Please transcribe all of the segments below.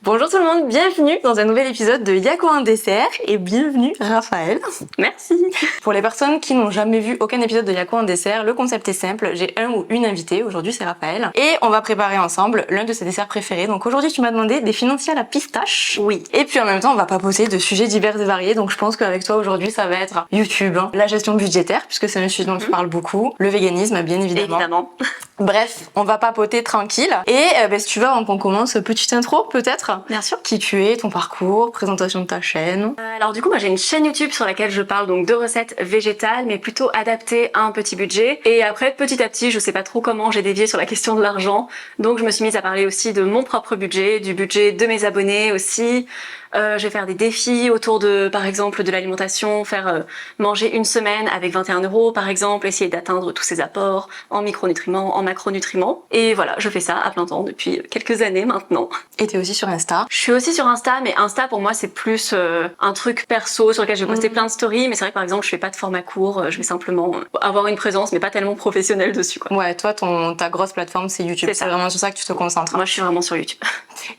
Bonjour tout le monde, bienvenue dans un nouvel épisode de Y'a quoi un dessert et bienvenue Raphaël. Merci. Pour les personnes qui n'ont jamais vu aucun épisode de Y'a quoi un dessert, le concept est simple, j'ai un ou une invitée, aujourd'hui c'est Raphaël, et on va préparer ensemble l'un de ses desserts préférés. Donc aujourd'hui tu m'as demandé des financiers à la pistache. Oui. Et puis en même temps on va papoter de sujets divers et variés, donc je pense qu'avec toi aujourd'hui ça va être YouTube, la gestion budgétaire, puisque c'est un sujet dont tu parles beaucoup, le véganisme bien évidemment. Bref, on va papoter tranquille. Et si tu veux, avant qu'on commence, petite intro peut-être. Bien sûr. Qui tu es, ton parcours, présentation de ta chaîne. Alors du coup, moi j'ai une chaîne YouTube sur laquelle je parle donc de recettes végétales, mais plutôt adaptées à un petit budget. Et après, petit à petit, je sais pas trop comment j'ai dévié sur la question de l'argent. Donc je me suis mise à parler aussi de mon propre budget, du budget de mes abonnés aussi. Je vais faire des défis autour de, par exemple, de l'alimentation, faire manger une semaine avec 21 € par exemple, essayer d'atteindre tous ces apports en micronutriments, en macronutriments. Et voilà, je fais ça à plein temps depuis quelques années maintenant. Et t'es aussi sur Insta. Je suis aussi sur Insta, mais Insta pour moi c'est plus un truc perso sur lequel je vais poster plein de stories, mais c'est vrai que par exemple je fais pas de format court, je vais simplement avoir une présence mais pas tellement professionnelle dessus quoi. Ouais, toi ta grosse plateforme c'est YouTube, c'est vraiment sur ça que tu te concentres. Moi je suis vraiment sur YouTube.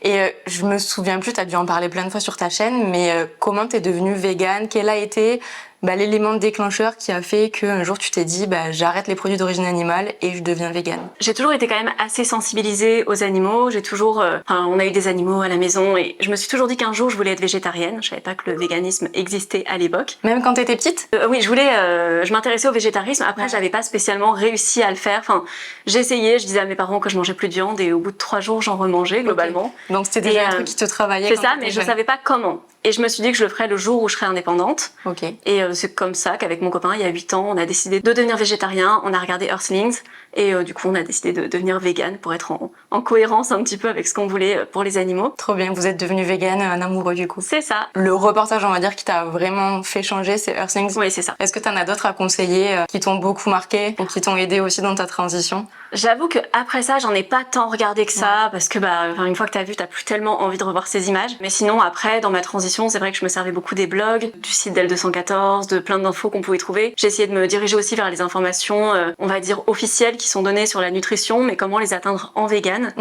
Et je me souviens plus, t'as dû en parler plein de fois sur ta chaîne, mais comment t'es devenue végane? Quel a été l'élément déclencheur qui a fait qu'un jour tu t'es dit j'arrête les produits d'origine animale et je deviens végane? J'ai toujours été quand même assez sensibilisée aux animaux, j'ai toujours... on a eu des animaux à la maison et je me suis toujours dit qu'un jour je voulais être végétarienne, je savais pas que le véganisme existait à l'époque. Même quand t'étais petite? Oui, je m'intéressais au végétarisme, après j'avais pas spécialement réussi à le faire, enfin j'essayais, je disais à mes parents que je mangeais plus de viande et au bout de 3 jours j'en remangeais globalement. Okay. Donc c'était déjà un truc qui te travaillait? C'est ça, mais je savais pas comment. Et je me suis dit que je le ferais le jour où je serais indépendante. Ok. Et c'est comme ça qu'avec mon copain, il y a 8 ans, on a décidé de devenir végétarien, on a regardé Earthlings, et du coup on a décidé de devenir vegan pour être en cohérence un petit peu avec ce qu'on voulait pour les animaux. Trop bien, vous êtes devenu vegan, un amoureux du coup. C'est ça. Le reportage, on va dire, qui t'a vraiment fait changer, c'est Earthlings. Oui, c'est ça. Est-ce que t'en as d'autres à conseiller qui t'ont beaucoup marqué ou qui t'ont aidé aussi dans ta transition? J'avoue que après ça, j'en ai pas tant regardé que ça, parce que une fois que t'as vu, t'as plus tellement envie de revoir ces images. Mais sinon, après, dans ma transition, c'est vrai que je me servais beaucoup des blogs, du site d'L214, de plein d'infos qu'on pouvait trouver. J'ai essayé de me diriger aussi vers les informations, on va dire officielles, qui sont données sur la nutrition, mais comment les atteindre en vegan.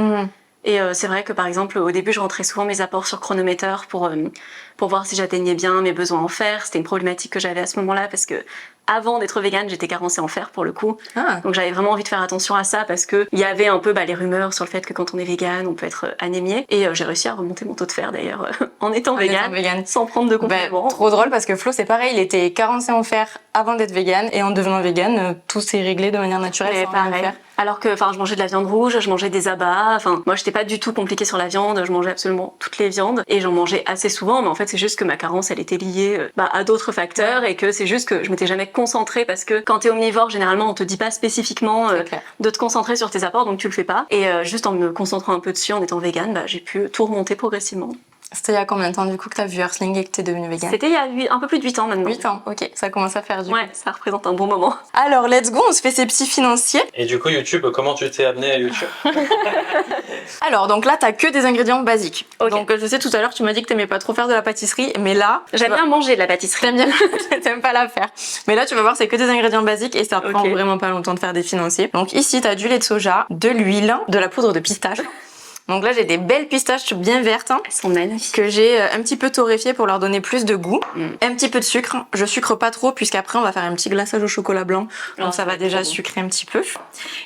Et c'est vrai que par exemple au début je rentrais souvent mes apports sur chronomètre pour voir si j'atteignais bien mes besoins en fer. C'était une problématique que j'avais à ce moment-là parce que avant d'être végane j'étais carencée en fer pour le coup. Donc j'avais vraiment envie de faire attention à ça parce que il y avait un peu les rumeurs sur le fait que quand on est végane on peut être anémié. Et j'ai réussi à remonter mon taux de fer d'ailleurs en étant végane sans prendre de compléments. Trop drôle parce que Flo c'est pareil, il était carencé en fer avant d'être végane et en devenant végane tout s'est réglé de manière naturelle sans rien faire. Alors que, je mangeais de la viande rouge, je mangeais des abats, moi j'étais pas du tout compliquée sur la viande, je mangeais absolument toutes les viandes et j'en mangeais assez souvent, mais en fait c'est juste que ma carence elle était liée à d'autres facteurs et que c'est juste que je m'étais jamais concentrée parce que quand t'es omnivore généralement on te dit pas spécifiquement de te concentrer sur tes apports donc tu le fais pas et juste en me concentrant un peu dessus en étant végane, j'ai pu tout remonter progressivement. C'était il y a combien de temps du coup que t'as vu Earthlings et que t'es devenue végane? C'était il y a un peu plus de 8 ans maintenant. 8 ans, ok, ça commence à faire du coup. Ouais, ça représente un bon moment. Alors let's go, on se fait ces petits financiers. Et du coup YouTube, comment tu t'es amenée à YouTube? Alors donc là t'as que des ingrédients basiques. Okay. Donc je sais tout à l'heure tu m'as dit que t'aimais pas trop faire de la pâtisserie, mais là... J'aime bien manger de la pâtisserie. T'aimes pas la faire. Mais là tu vas voir c'est que des ingrédients basiques et ça prend vraiment pas longtemps de faire des financiers. Donc ici t'as du lait de soja, de l'huile, de la poudre de pistache. Donc là j'ai des belles pistaches bien vertes Elles sont magnifiques. que j'ai un petit peu torréfiées pour leur donner plus de goût. Un petit peu de sucre, je sucre pas trop puisqu'après on va faire un petit glaçage au chocolat blanc, donc ça va déjà sucrer un petit peu.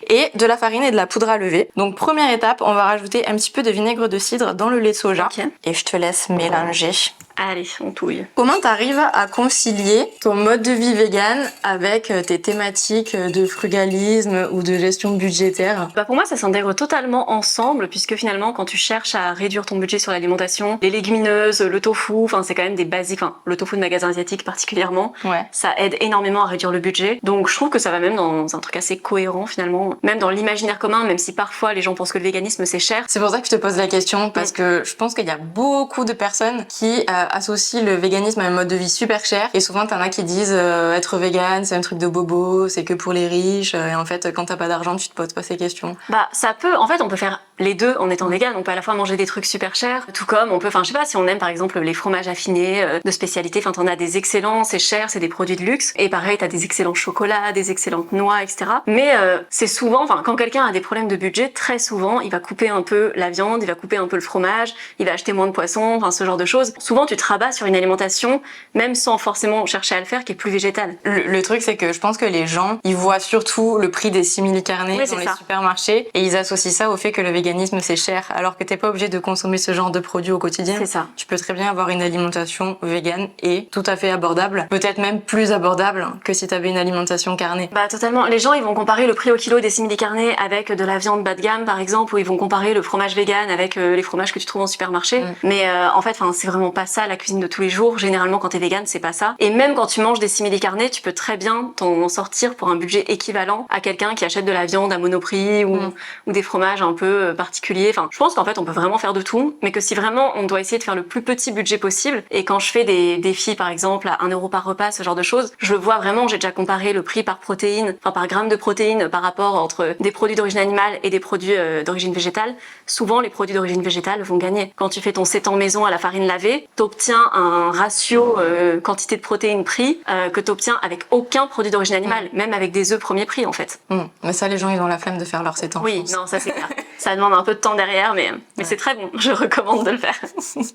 Et de la farine et de la poudre à lever. Donc première étape, on va rajouter un petit peu de vinaigre de cidre dans le lait de soja et je te laisse mélanger. Allez, on touille. Comment t'arrives à concilier ton mode de vie vegan avec tes thématiques de frugalisme ou de gestion budgétaire? Pour moi, ça s'intègre totalement ensemble puisque finalement, quand tu cherches à réduire ton budget sur l'alimentation, les légumineuses, le tofu, c'est quand même des basiques, le tofu de magasin asiatique particulièrement, ça aide énormément à réduire le budget. Donc je trouve que ça va même dans un truc assez cohérent finalement, même dans l'imaginaire commun, même si parfois les gens pensent que le véganisme c'est cher. C'est pour ça que je te pose la question parce que je pense qu'il y a beaucoup de personnes qui associe le véganisme à un mode de vie super cher. Et souvent, t'en as qui disent être vegan, c'est un truc de bobo, c'est que pour les riches. Et en fait, quand t'as pas d'argent, tu te poses pas ces questions. Bah, ça peut, en fait, on peut faire les deux en étant vegan. On peut à la fois manger des trucs super chers, tout comme on peut, enfin, je sais pas, si on aime par exemple les fromages affinés de spécialité, enfin, t'en as des excellents, c'est cher, c'est des produits de luxe. Et pareil, t'as des excellents chocolats, des excellentes noix, etc. Mais c'est souvent, enfin, quand quelqu'un a des problèmes de budget, très souvent, il va couper un peu la viande, il va couper un peu le fromage, il va acheter moins de poissons, enfin, ce genre de choses. Souvent, tu te rabats sur une alimentation, même sans forcément chercher à le faire, qui est plus végétale. Le truc, c'est que je pense que les gens, ils voient surtout le prix des simili-carnés dans les supermarchés et ils associent ça au fait que le véganisme c'est cher, alors que t'es pas obligé de consommer ce genre de produits au quotidien. C'est ça. Tu peux très bien avoir une alimentation végane et tout à fait abordable, peut-être même plus abordable que si t'avais une alimentation carnée. Bah totalement. Les gens, ils vont comparer le prix au kilo des simili-carnés avec de la viande bas de gamme, par exemple, ou ils vont comparer le fromage vegan avec les fromages que tu trouves en supermarché. Mais en fait, c'est vraiment pas ça la cuisine de tous les jours. Généralement, quand t'es vegan, c'est pas ça. Et même quand tu manges des simili-carnés, tu peux très bien t'en sortir pour un budget équivalent à quelqu'un qui achète de la viande à Monoprix ou des fromages un peu particuliers. Enfin, je pense qu'en fait, on peut vraiment faire de tout, mais que si vraiment on doit essayer de faire le plus petit budget possible, et quand je fais des défis, par exemple, à 1 euro par repas, ce genre de choses, je le vois vraiment, j'ai déjà comparé le prix par protéine, enfin par gramme de protéines par rapport entre des produits d'origine animale et des produits d'origine végétale. Souvent, les produits d'origine végétale vont gagner. Quand tu fais ton sétan maison à la farine lavée, t'obtiens un ratio quantité de protéines prix que t'obtiens avec aucun produit d'origine animale, même avec des œufs premier prix en fait. Mais ça, les gens, ils ont la flemme de faire leur sétan. Oui, non, ça c'est clair. Ça demande un peu de temps derrière, mais c'est très bon. Je recommande de le faire.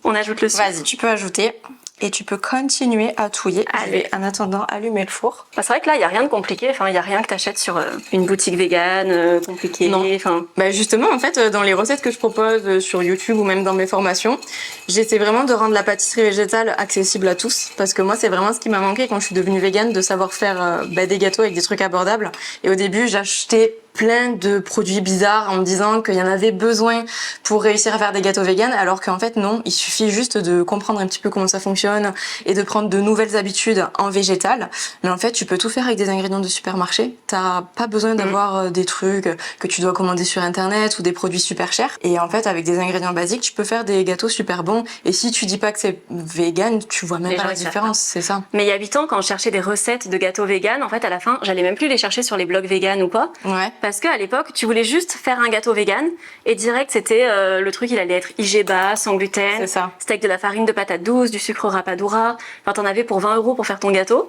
On ajoute le sucre. Vas-y, tu peux ajouter. Et tu peux continuer à touiller. Je vais en attendant allumer le four. Bah, c'est vrai que là, il y a rien de compliqué. Enfin, il y a rien que t'achètes sur une boutique végane compliquée. Non. Enfin, bah justement, en fait, dans les recettes que je propose sur YouTube ou même dans mes formations, j'essaie vraiment de rendre la pâtisserie végétale accessible à tous. Parce que moi, c'est vraiment ce qui m'a manqué quand je suis devenue végane, de savoir faire des gâteaux avec des trucs abordables. Et au début, j'achetais plein de produits bizarres en me disant qu'il y en avait besoin pour réussir à faire des gâteaux véganes, alors qu'en fait non, il suffit juste de comprendre un petit peu comment ça fonctionne et de prendre de nouvelles habitudes en végétal. Mais en fait, tu peux tout faire avec des ingrédients de supermarché. T'as pas besoin d'avoir des trucs que tu dois commander sur internet ou des produits super chers. Et en fait, avec des ingrédients basiques, tu peux faire des gâteaux super bons. Et si tu dis pas que c'est vegan, tu vois même pas la différence, c'est ça. Mais il y a 8 ans, quand je cherchais des recettes de gâteaux véganes, en fait, à la fin, j'allais même plus les chercher sur les blogs véganes ou pas. Ouais. Parce qu'à l'époque, tu voulais juste faire un gâteau vegan et direct, c'était le truc, il allait être IG bas, sans gluten. C'est ça. C'était avec de la farine de patate douce, du sucre rapadura. Enfin, t'en avais pour 20 € pour faire ton gâteau.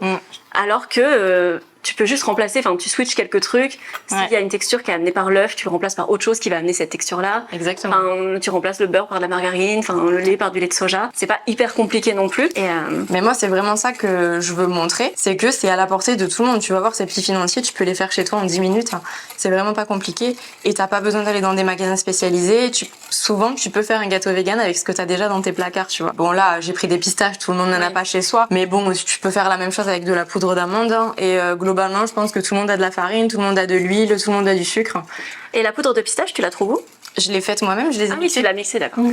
Alors que tu peux juste remplacer, enfin, tu switches quelques trucs. S'il y a une texture qui est amenée par l'œuf, tu le remplaces par autre chose qui va amener cette texture-là. Exactement. Enfin, tu remplaces le beurre par de la margarine, enfin, le lait par du lait de soja. C'est pas hyper compliqué non plus. Et mais moi, c'est vraiment ça que je veux montrer. C'est que c'est à la portée de tout le monde. Tu vas voir, ces petits financiers, tu peux les faire chez toi en 10 minutes. C'est vraiment pas compliqué. Et t'as pas besoin d'aller dans des magasins spécialisés. Souvent, tu peux faire un gâteau vegan avec ce que t'as déjà dans tes placards, tu vois. Bon, là, j'ai pris des pistaches, tout le monde n'en a pas chez soi. Mais bon, tu peux faire la même chose avec de la poudre d'amande. Et globalement, je pense que tout le monde a de la farine, tout le monde a de l'huile, tout le monde a du sucre. Et la poudre de pistache, tu la trouves où? Je l'ai faite moi-même, je les ai oui, tu l'as mixée, d'accord.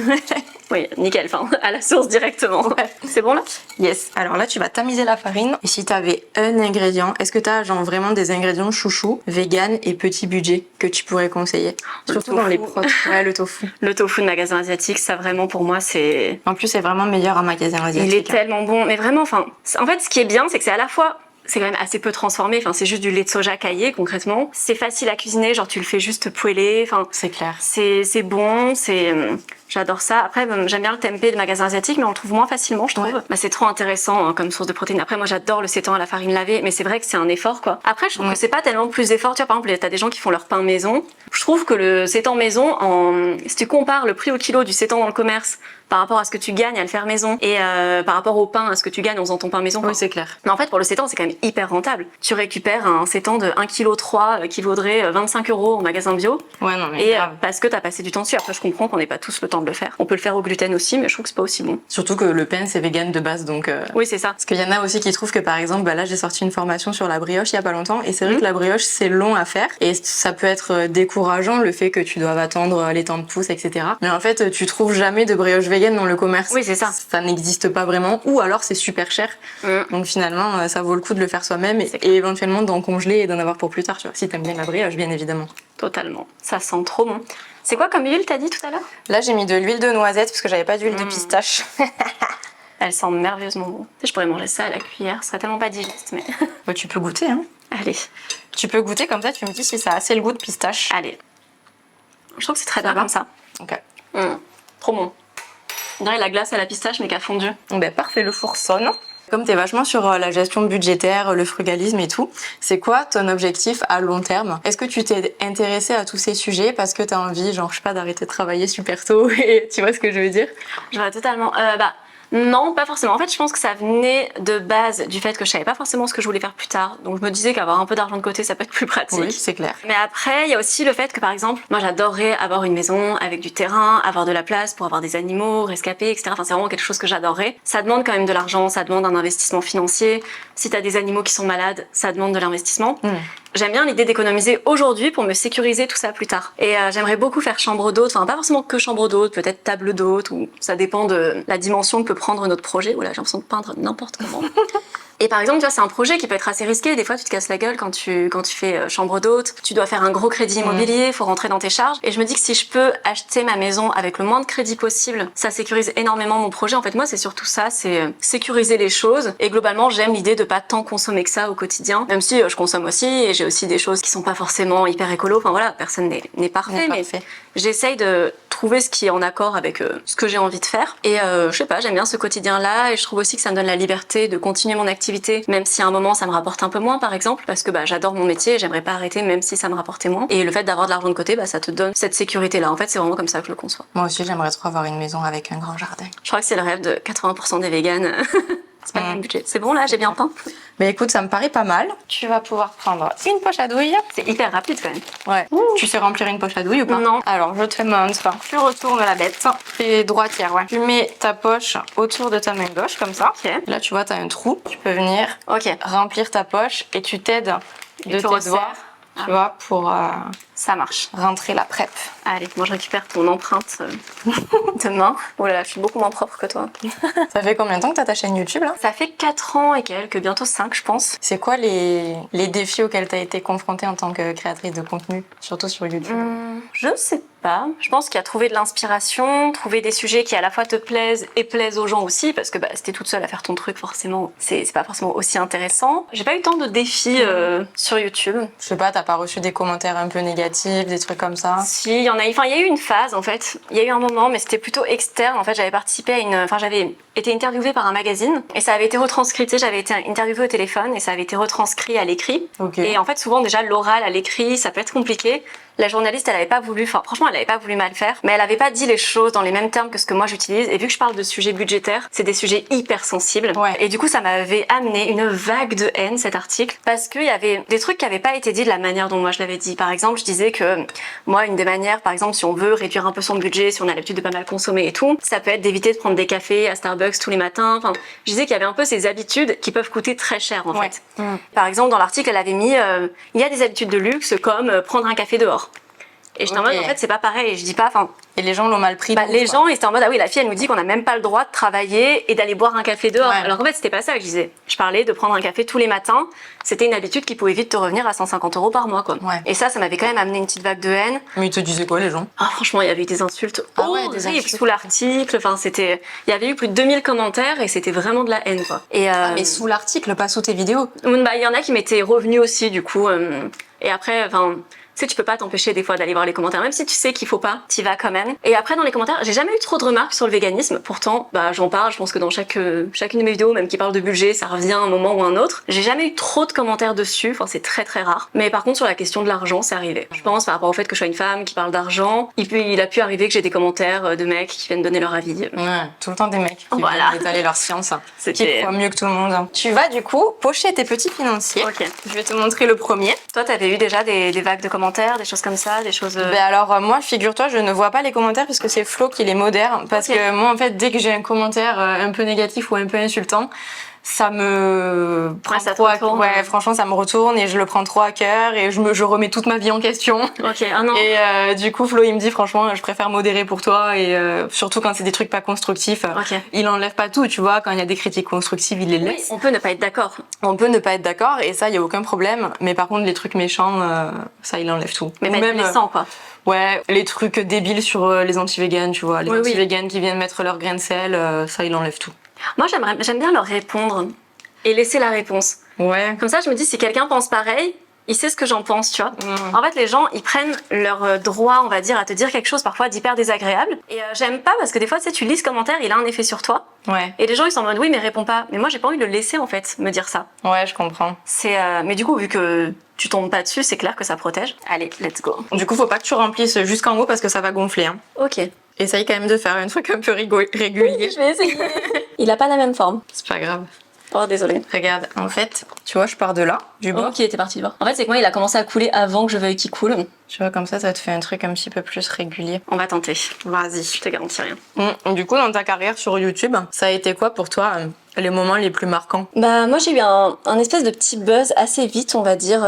Oui, nickel, enfin, à la source directement. Ouais. C'est bon là? Yes. Alors là, tu vas tamiser la farine. Et si t'avais un ingrédient, est-ce que t'as genre vraiment des ingrédients chouchou, vegan et petit budget que tu pourrais conseiller? Surtout dans les protes. Ouais, le tofu. Le tofu de magasin asiatique, ça vraiment pour moi, c'est... En plus, c'est vraiment meilleur en magasin asiatique. Il est tellement bon, mais vraiment, enfin... En fait, ce qui est bien, c'est que c'est à la fois... C'est quand même assez peu transformé, enfin c'est juste du lait de soja caillé concrètement. C'est facile à cuisiner, genre tu le fais juste poêler, enfin c'est clair. C'est bon, c'est j'adore ça. Après j'aime bien le tempeh de magasin asiatique, mais on le trouve moins facilement, je trouve. Ouais. Bah, c'est trop intéressant comme source de protéines. Après moi j'adore le sétan à la farine lavée, mais c'est vrai que c'est un effort quoi. Après je trouve que c'est pas tellement plus d'effort. Tu vois par exemple t'as des gens qui font leur pain maison. Je trouve que le sétan maison, si tu compares le prix au kilo du sétan dans le commerce par rapport à ce que tu gagnes à le faire maison et par rapport au pain, à ce que tu gagnes en faisant ton pain maison. Oui, c'est clair. Mais en fait, pour le sétan, c'est quand même hyper rentable. Tu récupères un sétan de 1,3 kg qui vaudrait 25 € au magasin bio. Ouais, non, mais et parce que t'as passé du temps dessus. Après, je comprends qu'on n'ait pas tous le temps de le faire. On peut le faire au gluten aussi, mais je trouve que c'est pas aussi bon. Surtout que le pain, c'est vegan de base, donc... Oui, c'est ça. Parce qu'il y en a aussi qui trouvent que, par exemple, bah là, j'ai sorti une formation sur la brioche il y a pas longtemps, et c'est vrai que la brioche, c'est long à faire, et ça peut être décourageant, le fait que tu doives attendre les temps de pousse, etc. Mais en fait, tu trouves jamais de brioche vegan dans le commerce. Oui, c'est ça. Ça n'existe pas vraiment, ou alors c'est super cher. Donc finalement, ça vaut le coup de le faire soi-même et éventuellement d'en congeler et d'en avoir pour plus tard, tu vois. Si t'aimes bien la brioche, bien évidemment. Totalement. Ça sent trop bon. C'est quoi comme huile, t'as dit tout à l'heure? Là, j'ai mis de l'huile de noisette parce que j'avais pas d'huile de pistache. Elle sent merveilleusement bon. Tu sais, je pourrais manger ça à la cuillère, ce serait tellement pas digeste, mais... Bah, tu peux goûter, hein. Allez, Tu peux goûter comme ça, tu me dis si ça a assez le goût de pistache. allez. Je trouve que c'est très bien va comme ça. Ok. Trop bon. On dirait la glace à la pistache, mais qui a fondu. Ben parfait, le four sonne. Comme tu es vachement sur la gestion budgétaire, le frugalisme et tout, c'est quoi ton objectif à long terme? Est-ce que tu t'es intéressé à tous ces sujets parce que tu as envie, genre, je sais pas, d'arrêter de travailler super tôt et tu vois ce que je veux dire? Je vois totalement. Non, pas forcément. En fait, je pense que ça venait de base du fait que je savais pas forcément ce que je voulais faire plus tard. Donc, je me disais qu'avoir un peu d'argent de côté, ça peut être plus pratique. Oui, c'est clair. Mais après, il y a aussi le fait que, par exemple, moi, j'adorerais avoir une maison avec du terrain, avoir de la place pour avoir des animaux, rescapés, etc. Enfin, c'est vraiment quelque chose que j'adorerais. Ça demande quand même de l'argent, ça demande un investissement financier. Si t'as des animaux qui sont malades, ça demande de l'investissement. J'aime bien l'idée d'économiser aujourd'hui pour me sécuriser tout ça plus tard. Et j'aimerais beaucoup faire chambre d'hôte, enfin pas forcément que chambre d'hôte, peut-être table d'hôte, ou ça dépend de la dimension que peut prendre notre projet. Oula, j'ai l'impression de peindre n'importe comment. Et par exemple, tu vois, c'est un projet qui peut être assez risqué. Des fois, tu te casses la gueule quand tu fais chambre d'hôte. Tu dois faire un gros crédit immobilier, faut rentrer dans tes charges. Et je me dis que si je peux acheter ma maison avec le moins de crédit possible, ça sécurise énormément mon projet. En fait, moi, c'est surtout ça, c'est sécuriser les choses. Et globalement, j'aime l'idée de pas tant consommer que ça au quotidien. Même si je consomme aussi, et j'ai aussi des choses qui sont pas forcément hyper écolo. Enfin voilà, personne n'est parfait, mais j'essaye de trouver ce qui est en accord avec ce que j'ai envie de faire. Et je sais pas, j'aime bien ce quotidien-là. Et je trouve aussi que ça me donne la liberté de continuer mon activité, même si à un moment ça me rapporte un peu moins, par exemple, parce que j'adore mon métier et j'aimerais pas arrêter même si ça me rapportait moins. Et le fait d'avoir de l'argent de côté, ça te donne cette sécurité-là. En fait, c'est vraiment comme ça que je le conçois. Moi aussi, j'aimerais trop avoir une maison avec un grand jardin. Je crois que c'est le rêve de 80% des véganes. C'est pas le même budget. C'est bon là, j'ai bien peint. Mais écoute, ça me paraît pas mal. Tu vas pouvoir prendre une poche à douille. C'est hyper rapide quand même. Ouais. Tu sais remplir une poche à douille ou pas? Non. Alors, je te montre. Tu retournes la bête. Fais droitière, ouais. Tu mets ta poche autour de ta main gauche, comme ça. Ok. Là, tu vois, t'as un trou. Tu peux venir remplir ta poche et tu t'aides de tes doigts, tu vois, pour ça marche. rentrer la PrEP. Allez, moi je récupère ton empreinte de main. Oh là là, je suis beaucoup moins propre que toi. Ça fait combien de temps que t'as ta chaîne YouTube, là? Ça fait 4 ans et quelques, bientôt 5 je pense. C'est quoi les défis auxquels t'as été confrontée en tant que créatrice de contenu, surtout sur YouTube? Je sais pas. Je pense qu'il y a trouvé de l'inspiration, trouver des sujets qui à la fois te plaisent et plaisent aux gens aussi, parce que si t'es toute seule à faire ton truc, forcément, c'est pas forcément aussi intéressant. J'ai pas eu tant de défis sur YouTube. Je sais pas, t'as pas reçu des commentaires un peu négatifs, des trucs comme ça? Si, il y en a eu. Enfin, il y a eu une phase en fait. Il y a eu un moment, mais c'était plutôt externe. En fait, j'avais participé à j'avais été interviewée par un magazine et ça avait été retranscrit. Tu sais, j'avais été interviewée au téléphone et ça avait été retranscrit à l'écrit. Et en fait, souvent déjà l'oral à l'écrit, ça peut être compliqué. La journaliste, elle avait pas voulu, franchement, elle avait pas voulu mal faire, mais elle avait pas dit les choses dans les mêmes termes que ce que moi j'utilise. Et vu que je parle de sujets budgétaires, c'est des sujets hyper sensibles. Et du coup, ça m'avait amené une vague de haine, cet article, parce qu'il y avait des trucs qui avaient pas été dits de la manière dont moi je l'avais dit. Par exemple, je disais que moi, une des manières, par exemple, si on veut réduire un peu son budget, si on a l'habitude de pas mal consommer et tout, ça peut être d'éviter de prendre des cafés à Starbucks tous les matins. Enfin, je disais qu'il y avait un peu ces habitudes qui peuvent coûter très cher, en fait. Par exemple, dans l'article, elle avait mis, il y a des habitudes de luxe comme prendre un café dehors. Et j'étais en mode, en fait, c'est pas pareil. Et je dis pas, Et les gens l'ont mal pris. Les gens, ils étaient en mode, ah oui, la fille, elle nous dit qu'on n'a même pas le droit de travailler et d'aller boire un café dehors. Alors qu'en fait, c'était pas ça que je disais. Je parlais de prendre un café tous les matins. C'était une habitude qui pouvait vite te revenir à 150 € par mois, quoi. Et ça m'avait quand même amené une petite vague de haine. Mais ils te disaient quoi, les gens? Ah, franchement, il y avait eu des insultes horribles sous l'article. Enfin, il y avait eu plus de 2000 commentaires et c'était vraiment de la haine, quoi. Et, mais sous l'article, pas sous tes vidéos? Il y en a qui m'étaient revenus aussi, du coup. Et après, tu sais, tu peux pas t'empêcher des fois d'aller voir les commentaires, même si tu sais qu'il faut pas, t'y vas quand même. Et après, dans les commentaires, j'ai jamais eu trop de remarques sur le véganisme. Pourtant, j'en parle, je pense que dans chacune de mes vidéos, même qui parle de budget, ça revient à un moment ou un autre. J'ai jamais eu trop de commentaires dessus, enfin, c'est très très rare. Mais par contre, sur la question de l'argent, c'est arrivé. Je pense, par rapport au fait que je sois une femme qui parle d'argent, il a pu arriver que j'ai des commentaires de mecs qui viennent donner leur avis. Ouais, tout le temps des mecs qui viennent étaler leur science, qui croient mieux que tout le monde. Tu vas du coup pocher tes petits financiers. Je vais te montrer le premier. Toi, t'avais eu déjà des vagues de commentaires, des choses comme ça, des choses... alors moi, figure-toi, je ne vois pas les commentaires parce que c'est Flo qui les modère. Parce que moi, en fait, dès que j'ai un commentaire un peu négatif ou un peu insultant, ça me prend trop à cœur. Ouais, franchement, ça me retourne et je le prends trop à cœur et je remets toute ma vie en question. Et du coup, Flo, il me dit, franchement, je préfère modérer pour toi et surtout quand c'est des trucs pas constructifs. Il enlève pas tout, tu vois. Quand il y a des critiques constructives, il les laisse. On peut ne pas être d'accord. On peut ne pas être d'accord et ça, il y a aucun problème. Mais par contre, les trucs méchants, ça, il enlève tout. Mais même blessant, quoi. Ouais, les trucs débiles sur les anti-véganes, tu vois. Les anti-véganes qui viennent mettre leur grain de sel, ça, il enlève tout. Moi, j'aime bien leur répondre et laisser la réponse. Ouais. Comme ça, je me dis, si quelqu'un pense pareil, il sait ce que j'en pense, tu vois. En fait, les gens, ils prennent leur droit, on va dire, à te dire quelque chose parfois d'hyper désagréable. Et j'aime pas parce que des fois, tu sais, tu lis ce commentaire, il a un effet sur toi. Ouais. Et les gens, ils sont en mode, oui, mais réponds pas. Mais moi, j'ai pas envie de le laisser, en fait, me dire ça. Ouais, je comprends. Mais du coup, vu que tu tombes pas dessus, c'est clair que ça protège. Allez, let's go. Du coup, faut pas que tu remplisses jusqu'en haut parce que ça va gonfler. Hein. Ok. Essaye quand même de faire un truc un peu régulier. Je vais essayer. Il a pas la même forme. C'est pas grave. Oh, désolé. Regarde, en fait, tu vois, je pars de là, du bas. Ok, t'es parti du bas. En fait, c'est que moi, il a commencé à couler avant que je veuille qu'il coule. Tu vois, comme ça te fait un truc un petit peu plus régulier. On va tenter. Vas-y. Je te garantis rien. Du coup, dans ta carrière sur YouTube, ça a été quoi pour toi les moments les plus marquants? Bah moi j'ai eu un espèce de petit buzz assez vite on va dire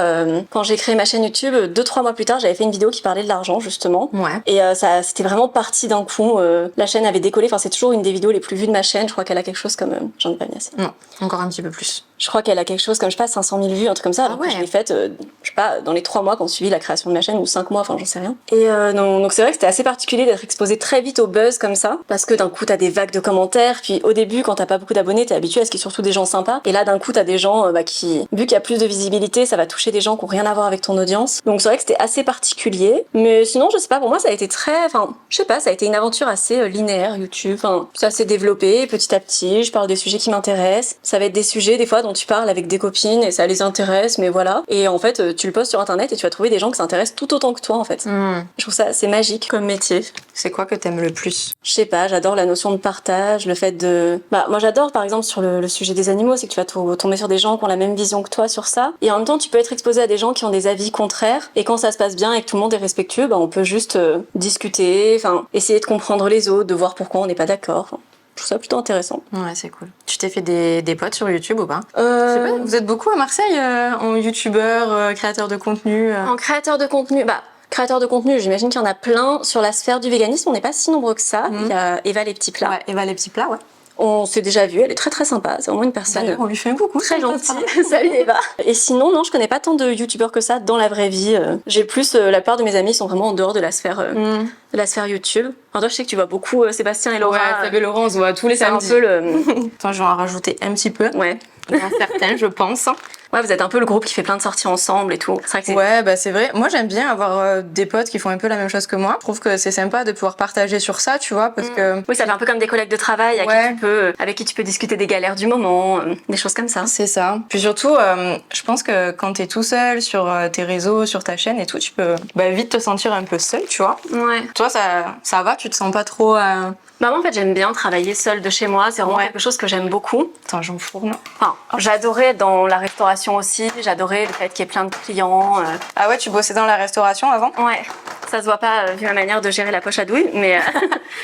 quand j'ai créé ma chaîne YouTube 2-3 mois plus tard j'avais fait une vidéo qui parlait de l'argent justement Ouais. et ça c'était vraiment parti d'un coup la chaîne avait décollé enfin c'est toujours une des vidéos les plus vues de ma chaîne je crois qu'elle a quelque chose comme j'en ai pas mis assez Non, encore un petit peu plus. je crois qu'elle a quelque chose comme je sais pas 500 000 vues un truc comme ça Ah donc ouais. je l'ai faite je sais pas dans les 3 mois qui ont suivi la création de ma chaîne ou 5 mois enfin j'en sais rien et donc c'est vrai que c'était assez particulier d'être exposé très vite au buzz comme ça parce que d'un coup t'as des vagues de commentaires puis au début quand t'as pas beaucoup d'abonnés t'es habitué à ce qu'il y ait surtout des gens sympas et là d'un coup t'as des gens qui vu qu'il y a plus de visibilité ça va toucher des gens qui ont rien à voir avec ton audience donc c'est vrai que c'était assez particulier mais sinon je sais pas pour moi ça a été très enfin je sais pas ça a été une aventure assez linéaire YouTube enfin ça s'est développé petit à petit je parle des sujets qui m'intéressent ça va être des sujets des fois dont tu parles avec des copines et ça les intéresse mais voilà et en fait tu le postes sur internet et tu vas trouver des gens qui s'intéressent tout autant que toi en fait je trouve ça assez magique comme métier. C'est quoi que t'aimes le plus? Je sais pas, j'adore la notion de partage, le fait de... Bah, moi j'adore par exemple sur le sujet des animaux, c'est que tu vas tomber sur des gens qui ont la même vision que toi sur ça. Et en même temps, tu peux être exposé à des gens qui ont des avis contraires. Et quand ça se passe bien et que tout le monde est respectueux, bah, on peut juste discuter, enfin, essayer de comprendre les autres, de voir pourquoi on n'est pas d'accord. Enfin, je trouve ça plutôt intéressant. Ouais, c'est cool. Tu t'es fait des potes sur YouTube ou pas? Je sais pas, vous êtes beaucoup à Marseille en youtubeur, créateur de contenu En créateur de contenu, bah... Créateur de contenu, j'imagine qu'il y en a plein. Sur la sphère du véganisme, on n'est pas si nombreux que ça. Il y a Eva les petits plats. Ouais, Eva les petits plats, ouais. On s'est déjà vu, elle est très très sympa. C'est vraiment une personne D'ailleurs, on lui fait un coucou. très gentille. Salut Eva. Et sinon, non, je connais pas tant de youtubeurs que ça dans la vraie vie. J'ai plus, la plupart de mes amis sont vraiment en dehors de la sphère YouTube. Enfin, toi, je sais que tu vois beaucoup Sébastien et Laura. Ouais, Seb et Laurent, on se voit tous les C'est un samedis. peu le. Attends, je vais en rajouter un petit peu. Ouais. Dans certains, je pense. Ouais, vous êtes un peu le groupe qui fait plein de sorties ensemble et tout. C'est vrai que c'est. Ouais, bah c'est vrai. Moi, j'aime bien avoir des potes qui font un peu la même chose que moi. Je trouve que c'est sympa de pouvoir partager sur ça, tu vois, parce que... Oui, ça fait un peu comme des collègues de travail avec qui tu peux discuter des galères du moment, des choses comme ça. C'est ça. Puis surtout, je pense que quand t'es tout seul sur tes réseaux, sur ta chaîne et tout, tu peux vite te sentir un peu seul, tu vois. Ouais. Toi, ça va, tu te sens pas trop... Bah moi en fait j'aime bien travailler seule de chez moi, c'est vraiment quelque chose que j'aime beaucoup. Attends, j'enfourne. Enfin, j'adorais dans la restauration aussi, j'adorais le fait qu'il y ait plein de clients. Ah ouais, tu bossais dans la restauration avant? Ouais, ça se voit pas vu ma manière de gérer la poche à douille, mais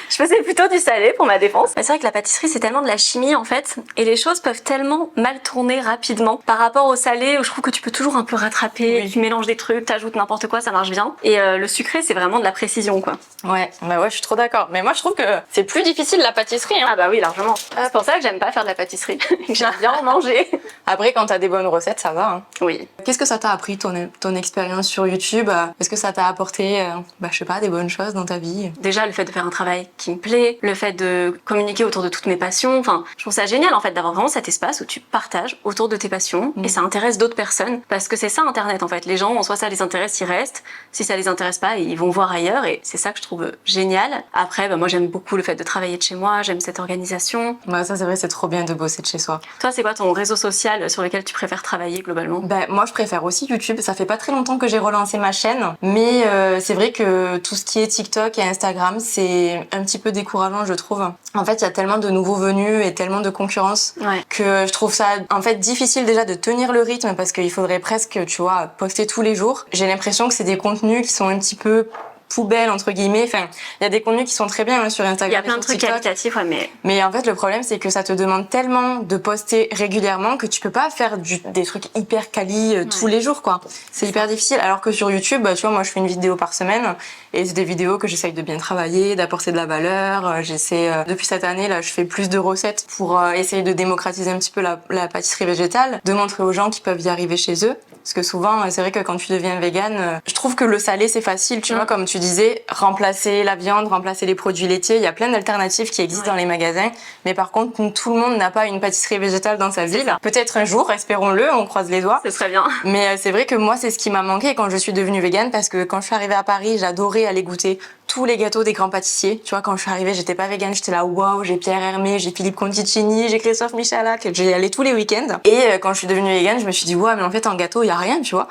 je faisais plutôt du salé pour ma défense. C'est vrai que la pâtisserie c'est tellement de la chimie en fait, et les choses peuvent tellement mal tourner rapidement par rapport au salé où je trouve que tu peux toujours un peu rattraper, tu mélanges des trucs, t'ajoutes n'importe quoi, ça marche bien. Et le sucré c'est vraiment de la précision quoi. Ouais, bah ouais, je suis trop d'accord. Mais moi je trouve que c'est plus difficile la pâtisserie. Hein. Ah bah oui, largement. C'est pour ça que j'aime pas faire de la pâtisserie, j'aime bien en manger. Après, quand t'as des bonnes recettes, ça va. Hein. Oui. Qu'est-ce que ça t'a appris, ton expérience sur YouTube? Est-ce que ça t'a apporté, je sais pas, des bonnes choses dans ta vie? Déjà, le fait de faire un travail qui me plaît, le fait de communiquer autour de toutes mes passions, enfin, je trouve ça génial en fait d'avoir vraiment cet espace où tu partages autour de tes passions et ça intéresse d'autres personnes parce que c'est ça Internet en fait. Les gens, soit ça les intéresse, ils restent, si ça les intéresse pas, ils vont voir ailleurs et c'est ça que je trouve génial. Après, moi j'aime beaucoup le fait de travailler de chez moi, j'aime cette organisation. Ouais, ça c'est vrai, c'est trop bien de bosser de chez soi. Toi, c'est quoi ton réseau social sur lequel tu préfères travailler globalement? Moi je préfère aussi YouTube, ça fait pas très longtemps que j'ai relancé ma chaîne, mais c'est vrai que tout ce qui est TikTok et Instagram, c'est un petit peu décourageant je trouve. En fait, il y a tellement de nouveaux venus et tellement de concurrence que je trouve ça en fait difficile déjà de tenir le rythme parce qu'il faudrait presque, tu vois, poster tous les jours. J'ai l'impression que c'est des contenus qui sont un petit peu poubelle entre guillemets, enfin il y a des contenus qui sont très bien sur Instagram, il y a plein de trucs qualitatifs mais en fait le problème c'est que ça te demande tellement de poster régulièrement que tu peux pas faire des trucs hyper quali tous les jours quoi, c'est hyper difficile alors que sur YouTube tu vois moi je fais une vidéo par semaine et c'est des vidéos que j'essaye de bien travailler, d'apporter de la valeur, j'essaie depuis cette année là je fais plus de recettes pour essayer de démocratiser un petit peu la pâtisserie végétale, de montrer aux gens qu'ils peuvent y arriver chez eux. Parce que souvent, c'est vrai que quand tu deviens végane, je trouve que le salé, c'est facile, tu vois, comme tu disais, remplacer la viande, remplacer les produits laitiers. Il y a plein d'alternatives qui existent dans les magasins. Mais par contre, tout le monde n'a pas une pâtisserie végétale dans sa ville. Peut-être un jour, espérons-le, on croise les doigts. Ce serait bien. Mais c'est vrai que moi, c'est ce qui m'a manqué quand je suis devenue végane, parce que quand je suis arrivée à Paris, j'adorais aller goûter tous les gâteaux des grands pâtissiers. Tu vois, quand je suis arrivée, j'étais pas végane, j'étais là, waouh, j'ai Pierre Hermé, j'ai Philippe Conticini, j'ai Christophe Michalak, j'y allais tous les week-ends. Et quand je suis devenue végane, je me suis dit, ouais, mais en fait, en gâteau, il y a rien, tu vois.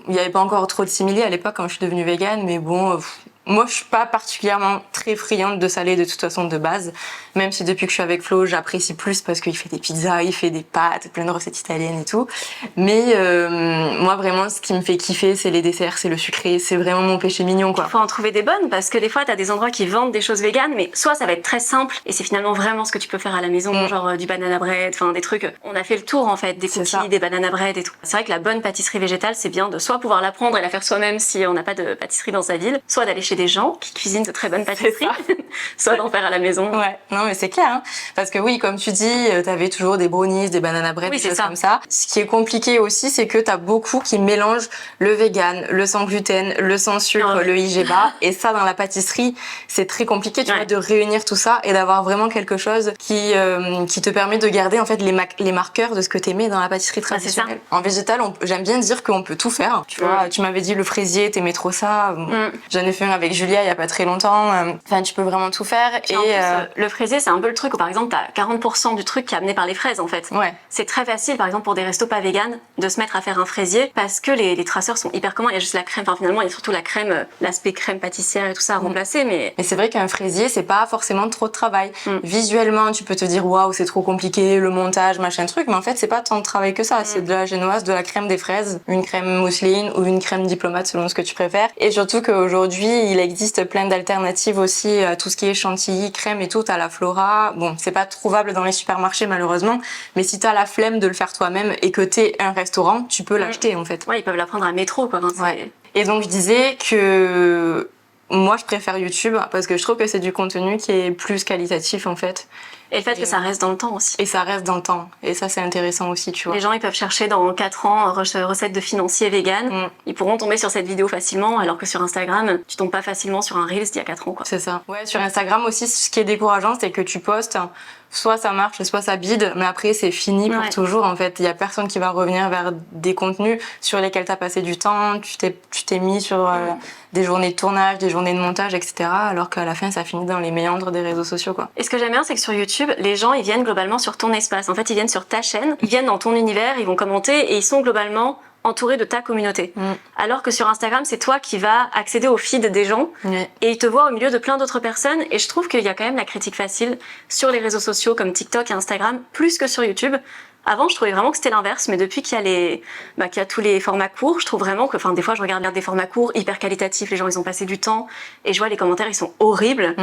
Il y avait pas encore trop de simili à l'époque quand je suis devenue végane, mais bon, moi, je suis pas particulièrement très friande de salé de toute façon de base. Même si depuis que je suis avec Flo, j'apprécie plus parce qu'il fait des pizzas, il fait des pâtes, plein de recettes italiennes et tout. Mais moi, vraiment, ce qui me fait kiffer, c'est les desserts, c'est le sucré, c'est vraiment mon péché mignon, quoi. Il faut en trouver des bonnes parce que des fois, t'as des endroits qui vendent des choses véganes, mais soit ça va être très simple et c'est finalement vraiment ce que tu peux faire à la maison, genre du banana bread, enfin des trucs. On a fait le tour en fait, des cookies, des banana bread et tout. C'est vrai que la bonne pâtisserie végétale, c'est bien de soit pouvoir la prendre et la faire soi-même si on n'a pas de pâtisserie dans sa ville, soit d'aller chez des gens qui cuisinent de très bonnes pâtisseries, soit d'en faire à la maison. Ouais, non mais c'est clair, hein. Parce que oui, comme tu dis, t'avais toujours des brownies, des banana bread, des choses comme ça. Ce qui est compliqué aussi, c'est que t'as beaucoup qui mélangent le vegan, le sans gluten, le sans sucre, le IGBA, et ça dans la pâtisserie, c'est très compliqué, tu vois, de réunir tout ça et d'avoir vraiment quelque chose qui te permet de garder en fait les marqueurs de ce que t'aimais dans la pâtisserie traditionnelle. En végétal, j'aime bien dire qu'on peut tout faire. Tu vois, tu m'avais dit le fraisier, t'aimais trop ça. J'en ai fait un avec Julia il y a pas très longtemps. Enfin, tu peux vraiment tout faire. Et en plus, le fraisier, c'est un peu le truc où par exemple, t'as 40% du truc qui est amené par les fraises en fait. Ouais. C'est très facile, par exemple, pour des restos pas véganes, de se mettre à faire un fraisier parce que les traceurs sont hyper communs. Il y a juste la crème, enfin finalement, il y a surtout la crème, l'aspect crème pâtissière et tout ça à remplacer. Mais c'est vrai qu'un fraisier, c'est pas forcément trop de travail. Visuellement, tu peux te dire waouh, c'est trop compliqué, le montage, machin truc, mais en fait, c'est pas tant de travail que ça. C'est de la génoise, de la crème des fraises, une crème mousseline ou une crème diplomate selon ce que tu préfères. Et surtout qu'aujourd'hui, il existe plein d'alternatives aussi à tout ce qui est chantilly, crème et tout. T'as la Flora. Bon, c'est pas trouvable dans les supermarchés malheureusement, mais si t'as la flemme de le faire toi-même et que t'es un restaurant, tu peux l'acheter en fait. Ouais, ils peuvent la prendre à métro quoi. Ouais. Et donc je disais que moi je préfère YouTube parce que je trouve que c'est du contenu qui est plus qualitatif en fait. Et le fait que ça reste dans le temps aussi. Et ça reste dans le temps. Et ça, c'est intéressant aussi, tu vois. Les gens, ils peuvent chercher dans 4 ans recettes de financiers vegan. Ils pourront tomber sur cette vidéo facilement, alors que sur Instagram, tu tombes pas facilement sur un Reels d'il y a 4 ans, quoi. C'est ça. Ouais, sur Instagram aussi, ce qui est décourageant, c'est que tu postes, soit ça marche, soit ça bide, mais après, c'est fini pour toujours, en fait. Il y a personne qui va revenir vers des contenus sur lesquels t'as passé du temps, tu t'es mis sur des journées de tournage, des journées de montage, etc. Alors qu'à la fin, ça finit dans les méandres des réseaux sociaux, quoi. Et ce que j'aime bien, c'est que sur YouTube, les gens, ils viennent globalement sur ton espace. En fait, ils viennent sur ta chaîne, ils viennent dans ton univers, ils vont commenter et ils sont globalement entouré de ta communauté. Alors que sur Instagram, c'est toi qui vas accéder au feed des gens et ils te voient au milieu de plein d'autres personnes. Et je trouve qu'il y a quand même la critique facile sur les réseaux sociaux comme TikTok et Instagram, plus que sur YouTube. Avant, je trouvais vraiment que c'était l'inverse, mais depuis qu'il y a tous les formats courts, je trouve vraiment que, des fois, je regarde des formats courts hyper qualitatifs, les gens, ils ont passé du temps, et je vois les commentaires, ils sont horribles.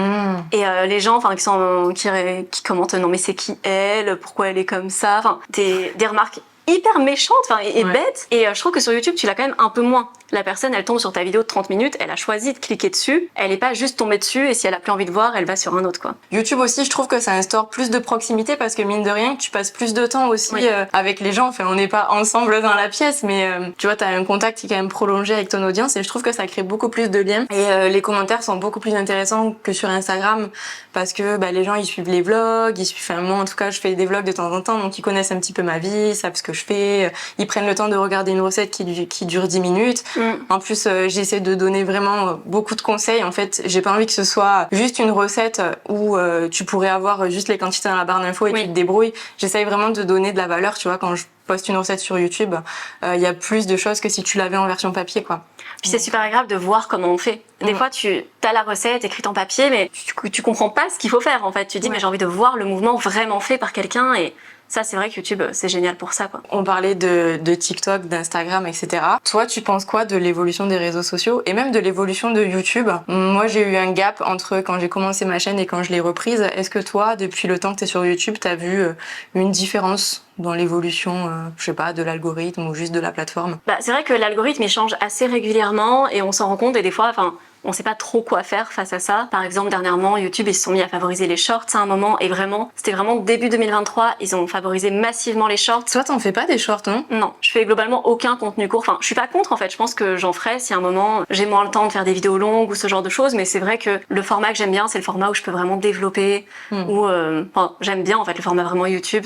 Et les gens, qui commentent, non mais c'est qui elle, pourquoi elle est comme ça, des remarques hyper méchante et bête, et je trouve que sur YouTube tu l'as quand même un peu moins. La personne, elle tombe sur ta vidéo de 30 minutes, elle a choisi de cliquer dessus, elle est pas juste tombée dessus et si elle a plus envie de voir, elle va sur un autre, quoi. YouTube aussi, je trouve que ça instaure plus de proximité parce que mine de rien, tu passes plus de temps aussi avec les gens. Enfin, on n'est pas ensemble dans la pièce, mais tu vois, t'as un contact qui est quand même prolongé avec ton audience et je trouve que ça crée beaucoup plus de liens. Et les commentaires sont beaucoup plus intéressants que sur Instagram parce que les gens ils suivent les vlogs, moi en tout cas je fais des vlogs de temps en temps, donc ils connaissent un petit peu ma vie, ils savent ce que je fais, ils prennent le temps de regarder une recette qui dure 10 minutes. En plus, j'essaie de donner vraiment beaucoup de conseils. En fait, j'ai pas envie que ce soit juste une recette où tu pourrais avoir juste les quantités dans la barre d'infos et tu te débrouilles. J'essaye vraiment de donner de la valeur, tu vois, quand je poste une recette sur YouTube, il y a plus de choses que si tu l'avais en version papier, quoi. Puis c'est super agréable de voir comment on fait. Des fois, tu as la recette écrite en papier, mais tu comprends pas ce qu'il faut faire, en fait. Tu dis, mais j'ai envie de voir le mouvement vraiment fait par quelqu'un et ça, c'est vrai que YouTube, c'est génial pour ça, quoi. On parlait de TikTok, d'Instagram, etc. Toi, tu penses quoi de l'évolution des réseaux sociaux et même de l'évolution de YouTube? Moi, j'ai eu un gap entre quand j'ai commencé ma chaîne et quand je l'ai reprise. Est-ce que toi, depuis le temps que t'es sur YouTube, t'as vu une différence dans l'évolution, je sais pas, de l'algorithme ou juste de la plateforme? C'est vrai que l'algorithme, il change assez régulièrement et on s'en rend compte et des fois, on sait pas trop quoi faire face à ça. Par exemple, dernièrement, YouTube, ils se sont mis à favoriser les shorts à un moment, et vraiment, c'était vraiment début 2023, ils ont favorisé massivement les shorts. Toi, t'en fais pas des shorts, non? Non, je fais globalement aucun contenu court. Enfin, je suis pas contre en fait. Je pense que j'en ferai si à un moment j'ai moins le temps de faire des vidéos longues ou ce genre de choses. Mais c'est vrai que le format que j'aime bien, c'est le format où je peux vraiment développer. Ou j'aime bien en fait le format vraiment YouTube.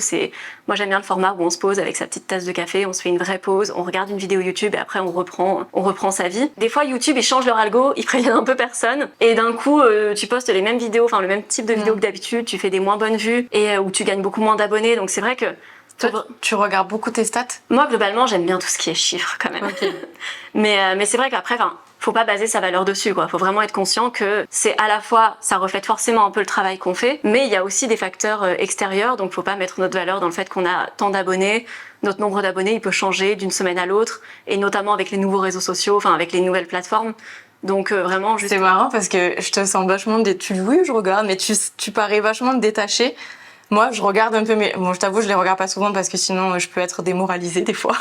Moi j'aime bien le format où on se pose avec sa petite tasse de café, on se fait une vraie pause, on regarde une vidéo YouTube et après on reprend sa vie. Des fois YouTube ils changent leur algo, ils préviennent un peu personne et d'un coup tu postes les mêmes vidéos, enfin le même type de vidéos que d'habitude, tu fais des moins bonnes vues et où tu gagnes beaucoup moins d'abonnés. Donc c'est vrai que toi, tu regardes beaucoup tes stats? Moi, globalement, j'aime bien tout ce qui est chiffres, quand même. Okay. mais c'est vrai qu'après, faut pas baser sa valeur dessus, quoi. Faut vraiment être conscient que c'est à la fois, ça reflète forcément un peu le travail qu'on fait, mais il y a aussi des facteurs extérieurs, donc faut pas mettre notre valeur dans le fait qu'on a tant d'abonnés. Notre nombre d'abonnés, il peut changer d'une semaine à l'autre, et notamment avec les nouveaux réseaux sociaux, enfin, avec les nouvelles plateformes. Donc vraiment juste... C'est marrant parce que je te sens vachement... Oui, je regarde, mais tu parais vachement détachée. Moi, je regarde un peu, mais bon, je t'avoue, je les regarde pas souvent parce que sinon, je peux être démoralisée des fois.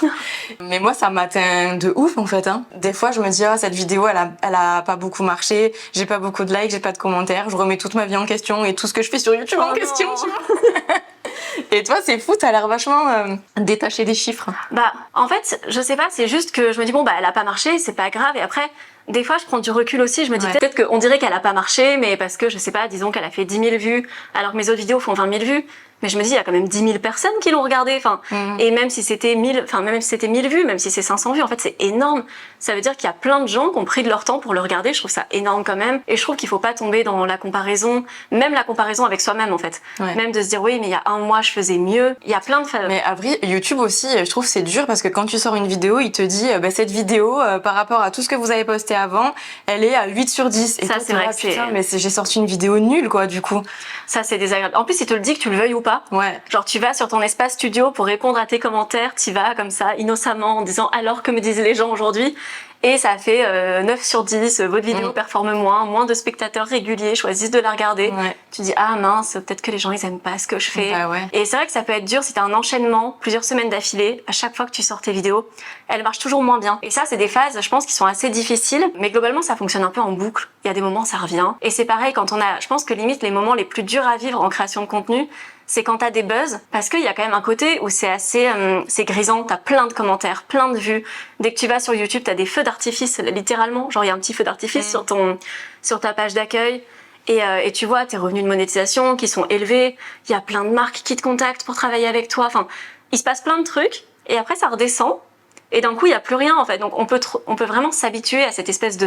Mais moi, ça m'atteint de ouf, en fait, hein. Des fois, je me dis, cette vidéo, elle a pas beaucoup marché, j'ai pas beaucoup de likes, j'ai pas de commentaires, je remets toute ma vie en question et tout ce que je fais sur YouTube en question, tu vois. Et toi, c'est fou, t'as l'air vachement détaché des chiffres. En fait, je sais pas, c'est juste que je me dis, elle a pas marché, c'est pas grave, et après... Des fois, je prends du recul aussi, je me dis peut-être qu'on dirait qu'elle a pas marché, mais parce que, je sais pas, disons qu'elle a fait 10 000 vues, alors que mes autres vidéos font 20 000 vues. Mais je me dis, il y a quand même 10 000 personnes qui l'ont regardé, et même si c'était 1000 vues, même si c'est 500 vues, en fait, c'est énorme. Ça veut dire qu'il y a plein de gens qui ont pris de leur temps pour le regarder, je trouve ça énorme quand même. Et je trouve qu'il faut pas tomber dans la comparaison, même la comparaison avec soi-même, en fait. Ouais. Même de se dire, oui, mais il y a un mois, je faisais mieux. Il y a plein de... Mais après, YouTube aussi, je trouve c'est dur parce que quand tu sors une vidéo, il te dit, cette vidéo, par rapport à tout ce que vous avez posté avant, elle est à 8 sur 10. Et ça, toi, c'est vrai que putain, mais j'ai sorti une vidéo nulle, quoi, du coup. Ça, c'est désagréable. En plus, il te le dit que tu le veuilles ou pas. Ouais. Genre, tu vas sur ton espace studio pour répondre à tes commentaires, tu vas comme ça, innocemment, en disant alors que me disent les gens aujourd'hui. Et ça fait 9 sur 10, votre vidéo performe moins de spectateurs réguliers choisissent de la regarder. Ouais. Tu dis, ah mince, peut-être que les gens ils aiment pas ce que je fais. Bah ouais. Et c'est vrai que ça peut être dur si t'as un enchaînement, plusieurs semaines d'affilée, à chaque fois que tu sors tes vidéos, elles marchent toujours moins bien. Et ça, c'est des phases, je pense, qui sont assez difficiles, mais globalement, ça fonctionne un peu en boucle. Il y a des moments, ça revient. Et c'est pareil quand je pense que limite, les moments les plus durs à vivre en création de contenu, c'est quand t'as des buzz, parce qu'il y a quand même un côté où c'est assez, c'est grisant, t'as plein de commentaires, plein de vues. Dès que tu vas sur YouTube, t'as des feux d'artifice, littéralement. Genre, il y a un petit feu d'artifice sur ta page d'accueil. Et tu vois, tes revenus de monétisation qui sont élevés. Il y a plein de marques qui te contactent pour travailler avec toi. Enfin, il se passe plein de trucs. Et après, ça redescend. Et d'un coup, il y a plus rien, en fait. Donc, on peut vraiment s'habituer à cette espèce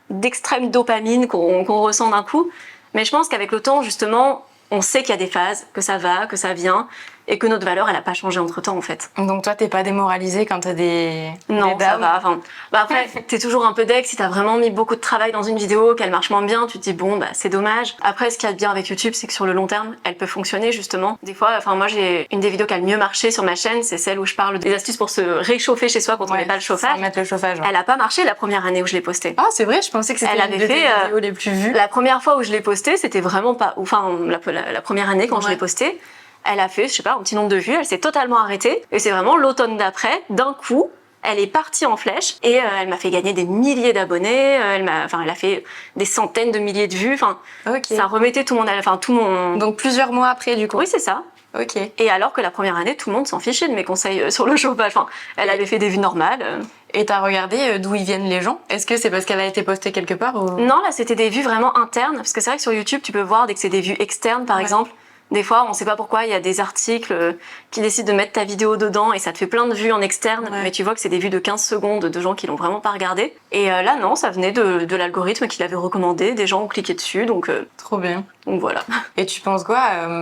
d'extrême dopamine qu'on ressent d'un coup. Mais je pense qu'avec le temps, justement, on sait qu'il y a des phases, que ça va, que ça vient, et que notre valeur, elle a pas changé entre-temps, en fait. Donc toi, t'es pas démoralisée quand t'as des... Non, des ça va. Enfin, après, t'es toujours un peu deck si t'as vraiment mis beaucoup de travail dans une vidéo, qu'elle marche moins bien, tu te dis bon, c'est dommage. Après, ce qu'il y a de bien avec YouTube, c'est que sur le long terme, elle peut fonctionner, justement. Des fois, moi, j'ai une des vidéos qui a le mieux marché sur ma chaîne, c'est celle où je parle des astuces pour se réchauffer chez soi quand on met pas le chauffage. Sans mettre le chauffage. Elle a pas marché la première année où je l'ai postée. Ah, c'est vrai, je pensais que c'était une des vidéos les plus vues. La première fois où je l'ai postée, c'était vraiment pas... Enfin, la première année quand je l'ai postée, elle a fait, je sais pas, un petit nombre de vues, elle s'est totalement arrêtée. Et c'est vraiment l'automne d'après, d'un coup, elle est partie en flèche et elle m'a fait gagner des milliers d'abonnés. Elle a fait des centaines de milliers de vues. Enfin, ça remettait tout mon... Donc plusieurs mois après, du coup. Oui, c'est ça. Ok. Et alors que la première année, tout le monde s'en fichait de mes conseils sur le chauffage. Enfin, elle avait fait des vues normales. Et t'as regardé d'où ils viennent les gens? Est-ce que c'est parce qu'elle a été postée quelque part ou... Non, là, c'était des vues vraiment internes. Parce que c'est vrai que sur YouTube, tu peux voir dès que c'est des vues externes, par exemple. Des fois, on sait pas pourquoi, il y a des articles qui décident de mettre ta vidéo dedans et ça te fait plein de vues en externe, mais tu vois que c'est des vues de 15 secondes de gens qui l'ont vraiment pas regardé. Et là, non, ça venait de l'algorithme qui l'avait recommandé, des gens ont cliqué dessus, donc... Trop bien. Donc voilà. Et tu penses quoi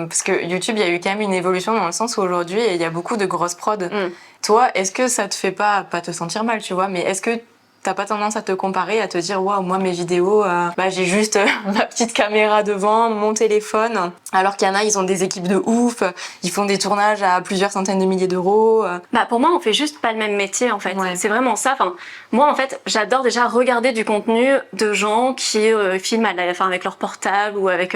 parce que YouTube, il y a eu quand même une évolution dans le sens où aujourd'hui, il y a beaucoup de grosses prods. Toi, est-ce que ça te fait pas te sentir mal, tu vois, mais est-ce que t'as pas tendance à te comparer, à te dire waouh, moi mes vidéos, j'ai juste ma petite caméra devant, mon téléphone, alors qu'il y en a, ils ont des équipes de ouf, ils font des tournages à plusieurs centaines de milliers d'euros. Pour moi, on fait juste pas le même métier en fait. Ouais. C'est vraiment ça. Enfin, moi en fait, j'adore déjà regarder du contenu de gens qui filment avec leur portable ou avec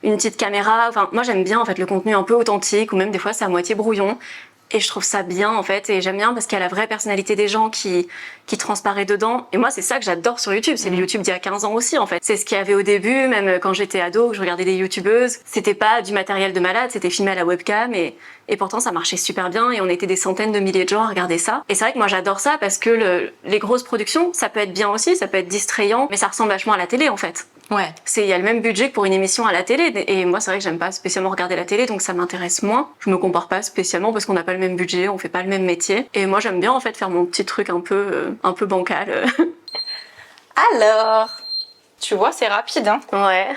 une petite caméra. Enfin, moi j'aime bien en fait le contenu un peu authentique ou même des fois c'est à moitié brouillon. Et je trouve ça bien en fait, et j'aime bien parce qu'il y a la vraie personnalité des gens qui transparaît dedans. Et moi c'est ça que j'adore sur YouTube, c'est le YouTube d'il y a 15 ans aussi en fait. C'est ce qu'il y avait au début, même quand j'étais ado, que je regardais des YouTubeuses. C'était pas du matériel de malade, c'était filmé à la webcam et pourtant ça marchait super bien et on était des centaines de milliers de gens à regarder ça. Et c'est vrai que moi j'adore ça parce que les grosses productions, ça peut être bien aussi, ça peut être distrayant, mais ça ressemble vachement à la télé en fait. Ouais. Il y a le même budget que pour une émission à la télé. Et moi, c'est vrai que j'aime pas spécialement regarder la télé, donc ça m'intéresse moins. Je me compare pas spécialement parce qu'on n'a pas le même budget, on fait pas le même métier. Et moi, j'aime bien, en fait, faire mon petit truc un peu bancal. Alors, tu vois, c'est rapide, hein. Ouais,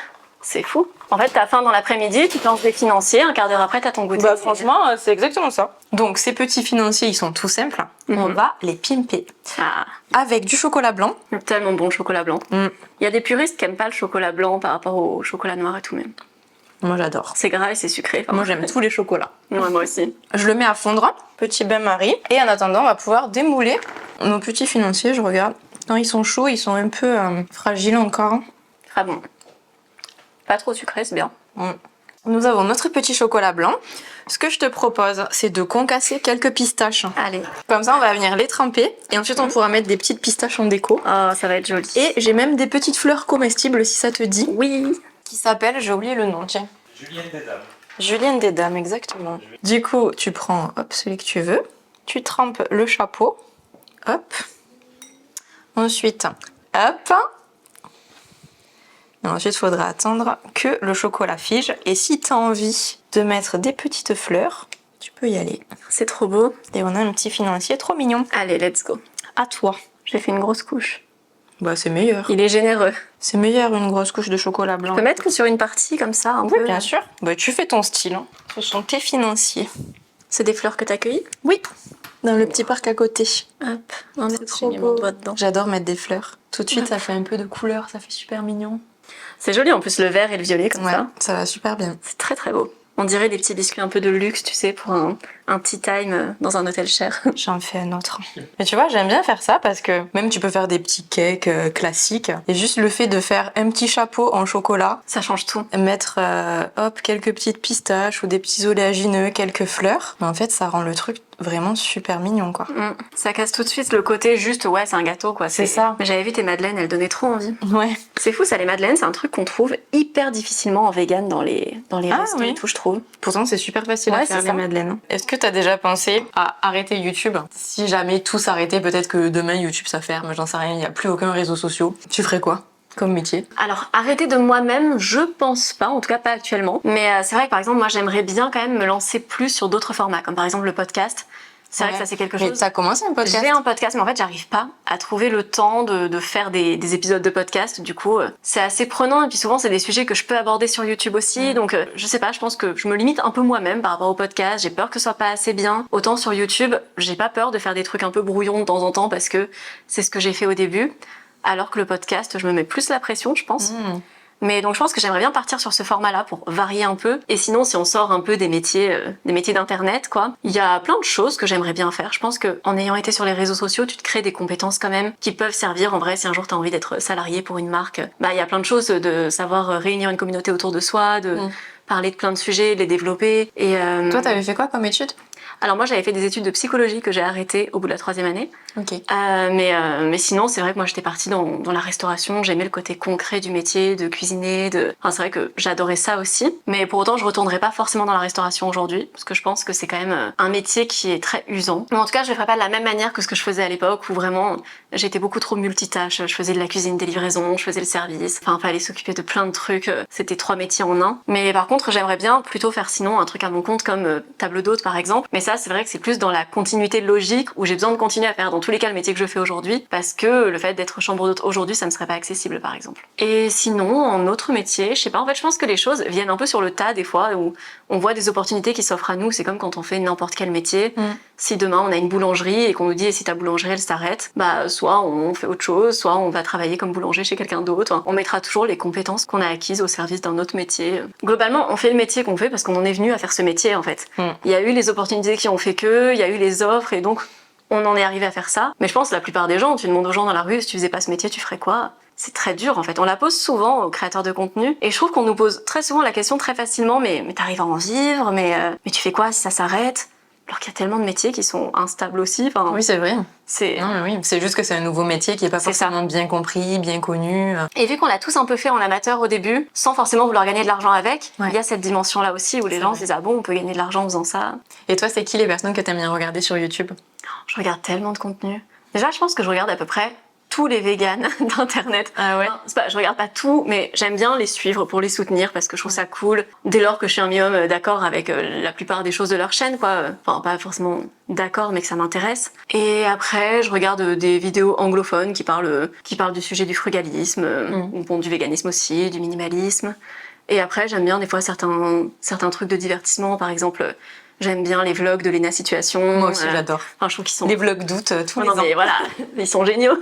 c'est fou. En fait, t'as faim dans l'après-midi, tu te lances des financiers, un quart d'heure après, t'as ton goûter. Bah, franchement, c'est exactement ça. Donc, ces petits financiers, ils sont tout simples. On va les pimper. Ah, Avec du chocolat blanc. tellement bon le chocolat blanc. Il y a des puristes qui aiment pas le chocolat blanc par rapport au chocolat noir et tout même. Moi, j'adore. C'est gras et c'est sucré. Moi, j'aime tous les chocolats. Ouais, moi aussi. Je le mets à fondre, petit bain-marie. Et en attendant, on va pouvoir démouler nos petits financiers. Je regarde. Non, ils sont chauds, ils sont un peu fragiles encore. Très bon. Pas trop sucré, c'est bien. Nous avons notre petit chocolat blanc. Ce que je te propose, c'est de concasser quelques pistaches. Allez. Comme ça, on va venir les tremper. Et ensuite, on pourra mettre des petites pistaches en déco. Oh, ça va être joli. Et j'ai même des petites fleurs comestibles, si ça te dit. Oui. Qui s'appellent, j'ai oublié le nom, tiens. Julienne des Dames. Julienne des Dames, exactement. Du coup, tu prends, hop, celui que tu veux. Tu trempes le chapeau. Hop. Ensuite, hop. Et ensuite, il faudra attendre que le chocolat fige. Et si tu as envie de mettre des petites fleurs, tu peux y aller. C'est trop beau. Et on a un petit financier trop mignon. Allez, let's go. À toi. J'ai fait une grosse couche. Bah, c'est meilleur. Il est généreux. C'est meilleur une grosse couche de chocolat blanc. Tu peux mettre que sur une partie comme ça, un Oui, peu. bien sûr. Bah, tu fais ton style. Hein. Ce sont tes financiers. C'est des fleurs que t'as cueillies? Oui. Dans le petit parc à côté. Hop. Non, mais C'est trop trop mis beau. mon doigt dedans. J'adore mettre des fleurs. Tout de suite, ça fait un peu de couleur, ça fait super mignon. C'est joli en plus, le vert et le violet comme Ouais, ça. ça va super bien. C'est très très beau. On dirait des petits biscuits un peu de luxe, tu sais, pour un tea time dans un hôtel cher. J'en fais un autre. Mais tu vois, j'aime bien faire ça parce que même tu peux faire des petits cakes classiques. Et juste le fait de faire un petit chapeau en chocolat, Ça change tout. mettre hop quelques petites pistaches ou des petits oléagineux, quelques fleurs, mais en fait ça rend le truc vraiment super mignon quoi. Ça casse tout de suite le côté juste, ouais, c'est un gâteau quoi. C'est ça. Mais j'avais vu tes madeleines, elles donnaient trop envie. Ouais. C'est fou ça, les madeleines, c'est un truc qu'on trouve hyper difficilement en vegan dans les restos oui. et tout, je trouve. Pourtant c'est super facile à Ouais, faire c'est les ça. madeleines. Est-ce que t'as déjà pensé à arrêter YouTube? Si jamais tout s'arrêtait, peut-être que demain YouTube ça ferme, j'en sais rien, il n'y a plus aucun réseau social. Tu ferais quoi comme métier? Alors, arrêter de moi-même, je pense pas, en tout cas pas actuellement. Mais c'est vrai que par exemple, moi j'aimerais bien quand même me lancer plus sur d'autres formats, comme par exemple le podcast. C'est vrai que ça c'est quelque Mais chose. t'as commencé un podcast? J'ai un podcast, mais en fait, j'arrive pas à trouver le temps de faire des épisodes de podcast. Du coup, c'est assez prenant. Et puis souvent, c'est des sujets que je peux aborder sur YouTube aussi. Donc, je sais pas, je pense que je me limite un peu moi-même par rapport au podcast. J'ai peur que ce soit pas assez bien. Autant sur YouTube, j'ai pas peur de faire des trucs un peu brouillons de temps en temps parce que c'est ce que j'ai fait au début. Alors que le podcast, je me mets plus la pression, je pense. Mais donc je pense que j'aimerais bien partir sur ce format-là pour varier un peu. Et sinon, si on sort un peu des métiers d'internet, quoi, il y a plein de choses que j'aimerais bien faire. Je pense que en ayant été sur les réseaux sociaux, tu te crées des compétences quand même qui peuvent servir en vrai si un jour t'as envie d'être salarié pour une marque. Bah il y a plein de choses de savoir réunir une communauté autour de soi, de parler de plein de sujets, de les développer. Et Toi, t'avais fait quoi comme étude? alors moi j'avais fait des études de psychologie que j'ai arrêtées au bout de la 3e année. Ok. Mais sinon c'est vrai que moi j'étais partie dans la restauration, j'aimais le côté concret du métier, de cuisiner, enfin c'est vrai que j'adorais ça aussi. Mais pour autant je retournerai pas forcément dans la restauration aujourd'hui parce que je pense que c'est quand même un métier qui est très usant. Mais en tout cas je le ferai pas de la même manière que ce que je faisais à l'époque où vraiment j'étais beaucoup trop multitâche. Je faisais de la cuisine, des livraisons, je faisais le service. Enfin fallait s'occuper de plein de trucs. C'était 3 métiers en un. Mais par contre j'aimerais bien plutôt faire sinon un truc à mon compte comme table d'hôte par exemple. Mais ça c'est vrai que c'est plus dans la continuité logique où j'ai besoin de continuer à faire dans tous les cas le métier que je fais aujourd'hui parce que le fait d'être chambre d'hôte aujourd'hui ça me serait pas accessible par exemple. Et sinon en autre métier, je sais pas, en fait je pense que les choses viennent un peu sur le tas des fois où on voit des opportunités qui s'offrent à nous, c'est comme quand on fait n'importe quel métier. Si demain on a une boulangerie et qu'on nous dit et si ta boulangerie elle s'arrête, bah soit on fait autre chose, soit on va travailler comme boulanger chez quelqu'un d'autre. Enfin, on mettra toujours les compétences qu'on a acquises au service d'un autre métier. Globalement on fait le métier qu'on fait parce qu'on en est venu à faire ce métier en fait. Il y a eu les opportunités qui ont fait que, il y a eu les offres et donc on en est arrivé à faire ça. Mais je pense que la plupart des gens, tu demandes aux gens dans la rue si tu faisais pas ce métier, tu ferais quoi? C'est très dur en fait. On la pose souvent aux créateurs de contenu et je trouve qu'on nous pose très souvent la question très facilement mais t'arrives à en vivre, mais tu fais quoi si ça s'arrête? Alors qu'il y a tellement de métiers qui sont instables aussi. Enfin, Oui, c'est vrai. c'est... Non, mais oui, c'est juste que c'est un nouveau métier qui est pas C'est ça. forcément bien compris, bien connu. Et vu qu'on l'a tous un peu fait en amateur au début, sans forcément vouloir gagner de l'argent avec, Ouais. il y a cette dimension-là aussi où les C'est gens vrai. se disent ah bon, on peut gagner de l'argent en faisant ça. Et toi, c'est qui les personnes que t'aimes bien regarder sur YouTube? Je regarde tellement de contenu. Déjà, je pense que je regarde à peu près tous les véganes d'internet. Ah ouais. Enfin, c'est pas, je regarde pas tout, mais j'aime bien les suivre pour les soutenir parce que je trouve ça cool. Dès lors que je suis un minimum d'accord avec la plupart des choses de leur chaîne, quoi. Enfin, pas forcément d'accord, mais que ça m'intéresse. Et après, je regarde des vidéos anglophones qui parlent du sujet du frugalisme, ou bon, du véganisme aussi, du minimalisme. Et après, j'aime bien des fois certains trucs de divertissement, par exemple. J'aime bien les vlogs de Lena Situation. Moi aussi, j'adore. Enfin, je trouve qu'ils sont... Les vlogs d'août tous Non, les ans. mais voilà, ils sont géniaux.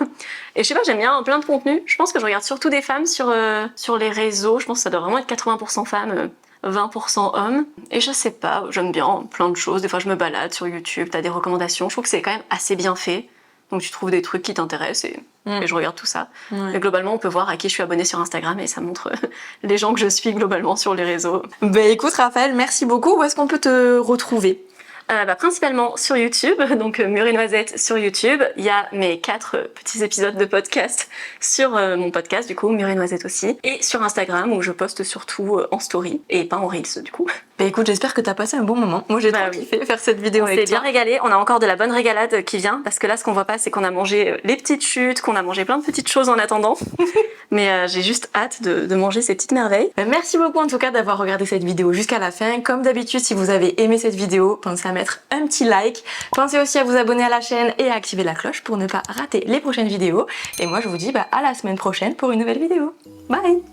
Et je sais pas, j'aime bien plein de contenus. Je pense que je regarde surtout des femmes sur les réseaux. Je pense que ça doit vraiment être 80% femmes, 20% hommes. Et je sais pas, j'aime bien plein de choses. Des fois, je me balade sur YouTube, t'as des recommandations. Je trouve que c'est quand même assez bien fait. Donc tu trouves des trucs qui t'intéressent et je regarde tout ça. Ouais. Mais globalement, on peut voir à qui je suis abonnée sur Instagram et ça montre les gens que je suis globalement sur les réseaux. Bah écoute, Raphaël, merci beaucoup. Où est-ce qu'on peut te retrouver? Principalement sur YouTube, donc Mûre et Noisette sur YouTube. Il y a mes 4 petits épisodes de podcast sur mon podcast, du coup, Mûre et Noisette aussi. Et sur Instagram, où je poste surtout en story, et pas en Reels, du coup. Bah écoute, j'espère que t'as passé un bon moment. Moi, j'ai trop kiffé faire cette vidéo On avec s'est toi. bien régalé, on a encore de la bonne régalade qui vient, parce que là, ce qu'on voit pas, c'est qu'on a mangé les petites chutes, qu'on a mangé plein de petites choses en attendant. Mais j'ai juste hâte de manger ces petites merveilles. Bah, merci beaucoup en tout cas d'avoir regardé cette vidéo jusqu'à la fin. Comme d'habitude, si vous avez aimé cette vidéo, pensez à mettre un petit like. Pensez aussi à vous abonner à la chaîne et à activer la cloche pour ne pas rater les prochaines vidéos. Et moi, je vous dis à la semaine prochaine pour une nouvelle vidéo. Bye!